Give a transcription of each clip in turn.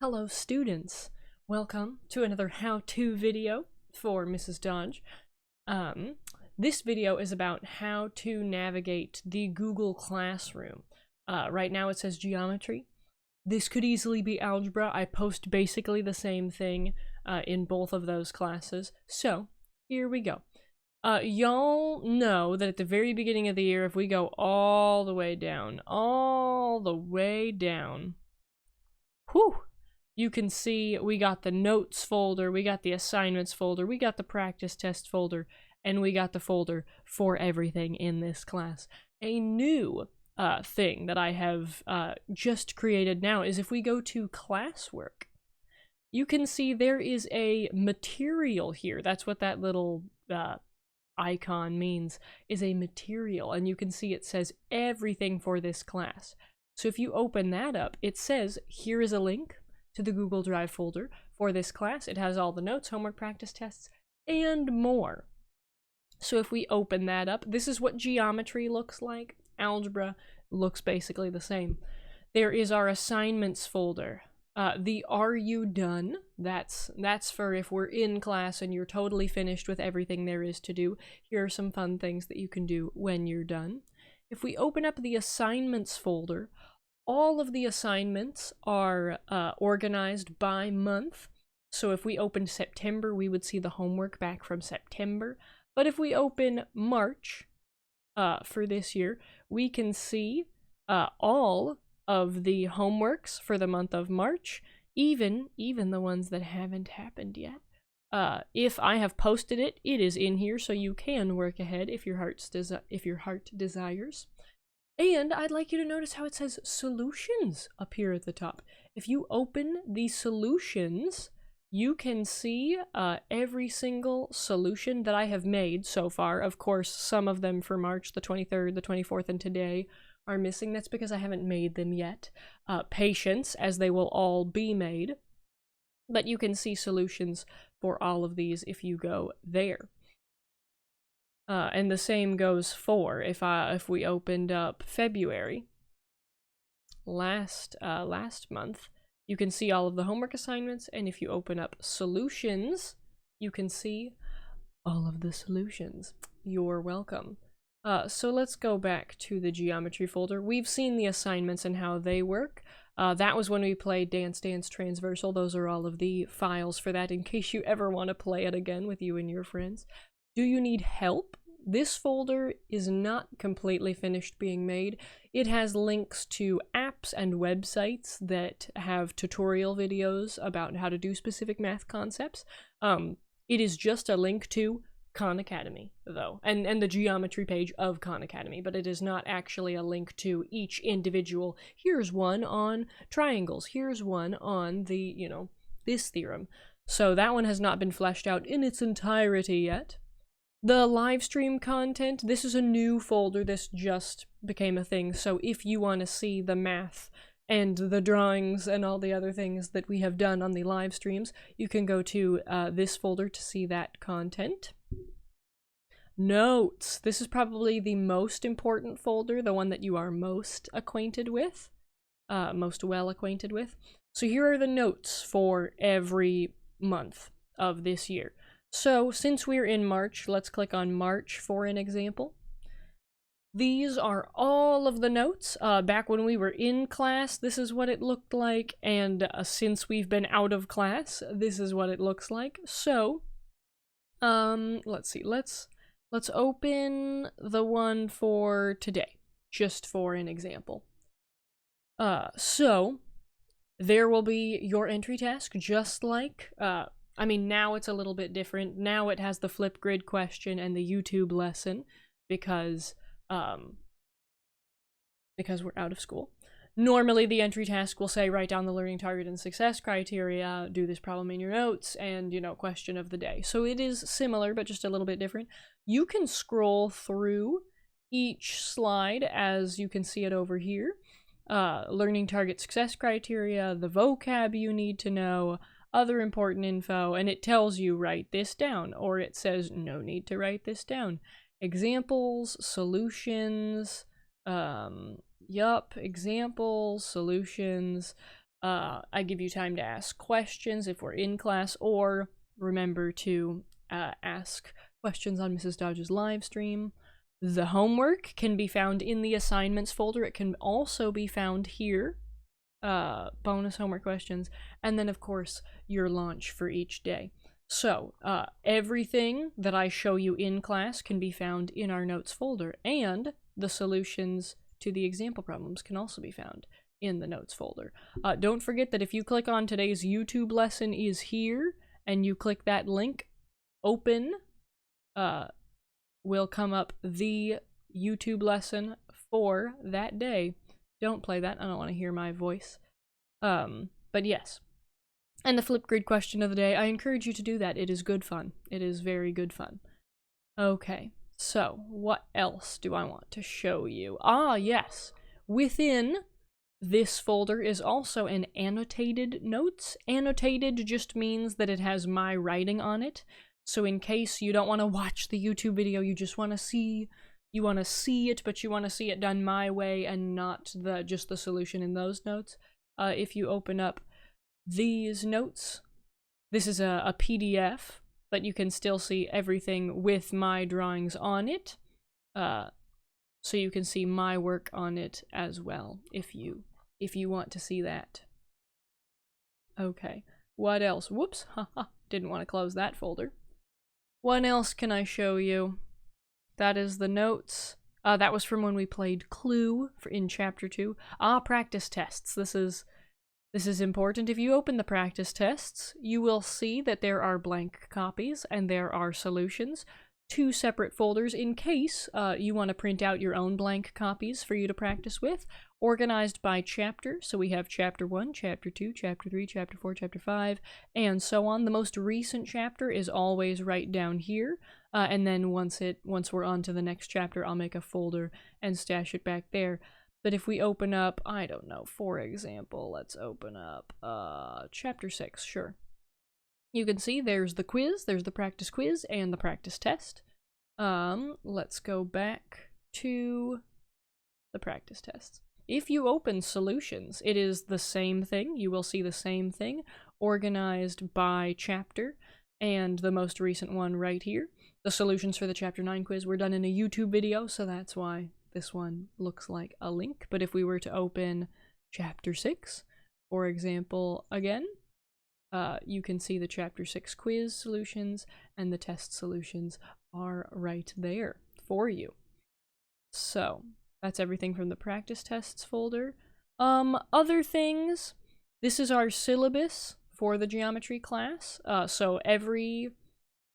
Hello students, welcome to another how-to video for Mrs. Dodge. This video is about how to navigate the Google Classroom. Right now it says geometry. This could easily be algebra. I post basically the same thing in both of those classes. So, here we go. Y'all know that at the very beginning of the year, if we go all the way down, whew, you can see we got the notes folder, we got the assignments folder, we got the practice test folder, and we got the folder for everything in this class. A new thing that I have just created now is if we go to classwork, you can see there is a material here. That's what that little icon means, is a material, and you can see it says everything for this class. So if you open that up, it says here is a link to the Google Drive folder for this class. It has all the notes, homework, practice tests, and more. So if we open that up, this is what geometry looks like. Algebra looks basically the same. There is our assignments folder. The Are You Done? That's for if we're in class and you're totally finished with everything there is to do. Here are some fun things that you can do when you're done. If we open up the assignments folder, all of the assignments are organized by month. So if we opened September, we would see the homework back from September. But if we open March for this year, we can see all of the homeworks for the month of March, even the ones that haven't happened yet. If I have posted it, it is in here, so you can work ahead if your heart desires. And I'd like you to notice how it says solutions up here at the top. If you open the solutions, you can see every single solution that I have made so far. Of course, some of them for March, the 23rd, the 24th, and today are missing. That's because I haven't made them yet. Patience, as they will all be made. But you can see solutions for all of these if you go there. And the same goes for if we opened up February last month, you can see all of the homework assignments, and if you open up solutions, you can see all of the solutions. You're welcome. So let's go back to the geometry folder. We've seen the assignments and how they work. That was when we played Dance Dance Transversal. Those are all of the files for that in case you ever want to play it again with you and your friends. Do you need help? This folder is not completely finished being made. It has links to apps and websites that have tutorial videos about how to do specific math concepts. It is just a link to Khan Academy, though, and the geometry page of Khan Academy, but it is not actually a link to each individual. Here's one on triangles. Here's one on the, this theorem. So that one has not been fleshed out in its entirety yet. The live stream content, this is a new folder. This just became a thing. So if you want to see the math and the drawings and all the other things that we have done on the live streams, you can go to this folder to see that content. Notes. This is probably the most important folder, the one that you are most acquainted with, most well acquainted with. So here are the notes for every month of this year. So since we're in March, let's click on March for an example. These are all of the notes. Back when we were in class, this is what it looked like, and since we've been out of class, this is what it looks like. So, let's see, let's open the one for today, just for an example. So, there will be your entry task, just like, I mean, now it's a little bit different. Now it has the Flipgrid question and the YouTube lesson because we're out of school. Normally, the entry task will say, write down the learning target and success criteria, do this problem in your notes, and, question of the day. So it is similar, but just a little bit different. You can scroll through each slide as you can see it over here. Learning target success criteria, the vocab you need to know, other important info, and it tells you write this down, or it says no need to write this down. Examples, solutions, examples, solutions, I give you time to ask questions if we're in class, or remember to ask questions on Mrs. Dodge's live stream. The homework can be found in the assignments folder. It can also be found here. Bonus homework questions. And then, of course, your launch for each day. So, everything that I show you in class can be found in our notes folder, and the solutions to the example problems can also be found in the notes folder. Don't forget that if you click on today's YouTube lesson is here, and you click that link, open, will come up the YouTube lesson for that day. Don't play that, I don't want to hear my voice. But yes. And the Flipgrid question of the day, I encourage you to do that. It is good fun. It is very good fun. Okay, so what else do I want to show you? Ah, yes. Within this folder is also an annotated notes. Annotated just means that it has my writing on it. So in case you don't want to watch the YouTube video, you just want to see, it, but you want to see it done my way and not just the solution in those notes. If you open up these notes, this is a PDF, but you can still see everything with my drawings on it. So you can see my work on it as well, if you want to see that. Okay, what else? Whoops, haha, didn't want to close that folder. What else can I show you? That is the notes. That was from when we played Clue in Chapter 2. Practice tests. This is important. If you open the practice tests, you will see that there are blank copies and there are solutions. 2 separate folders in case you want to print out your own blank copies for you to practice with, organized by chapter. So we have Chapter 1, Chapter 2, Chapter 3, Chapter 4, Chapter 5, and so on. The most recent chapter is always right down here, and then once we're on to the next chapter, I'll make a folder and stash it back there. But if we open up, I don't know, for example, let's open up Chapter 6, sure. You can see there's the quiz, there's the practice quiz, and the practice test. Let's go back to the practice tests. If you open solutions, it is the same thing. You will see the same thing, organized by chapter, and the most recent one right here. The solutions for the Chapter 9 quiz were done in a YouTube video, so that's why this one looks like a link. But if we were to open Chapter 6, for example, again, you can see the Chapter 6 quiz solutions and the test solutions are right there for you. So, that's everything from the practice tests folder. Other things, this is our syllabus for the geometry class. So every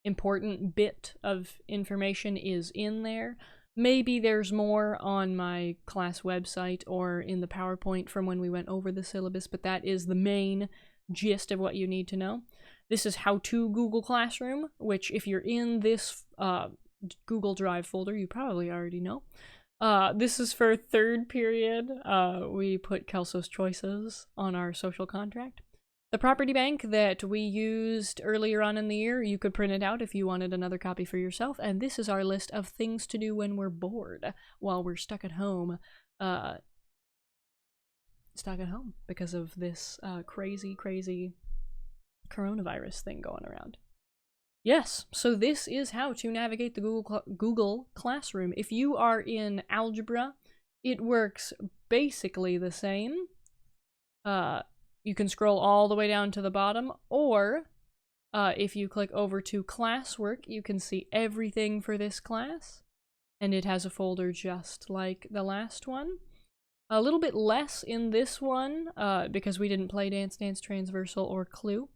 important bit of information is in there. Maybe there's more on my class website or in the PowerPoint from when we went over the syllabus, but that is the main gist of what you need to know. This is How to Google Classroom, which if you're in this Google Drive folder, you probably already know. This is for 3rd period. We put Kelso's Choices on our social contract. The property bank that we used earlier on in the year, you could print it out if you wanted another copy for yourself. And this is our list of things to do when we're bored, while we're stuck at home. Because of this crazy coronavirus thing going around. Yes, so this is how to navigate the Google Classroom. If you are in algebra, it works basically the same. You can scroll all the way down to the bottom, or if you click over to classwork, you can see everything for this class, and it has a folder just like the last one. A little bit less in this one, because we didn't play Dance Dance Transversal or Clue.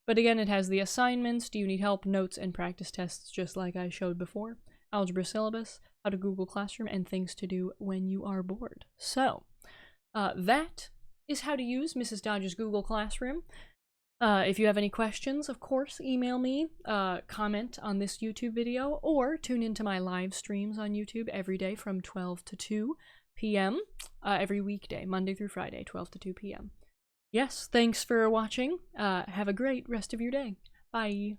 But again, it has the assignments, do you need help, notes, and practice tests, just like I showed before. Algebra syllabus, how to Google Classroom, and things to do when you are bored. So, that is how to use Mrs. Dodge's Google Classroom. If you have any questions, of course, email me, comment on this YouTube video, or tune into my live streams on YouTube every day from 12 to 2 p.m. Every weekday, Monday through Friday, 12 to 2 p.m. Yes, thanks for watching. Have a great rest of your day. Bye.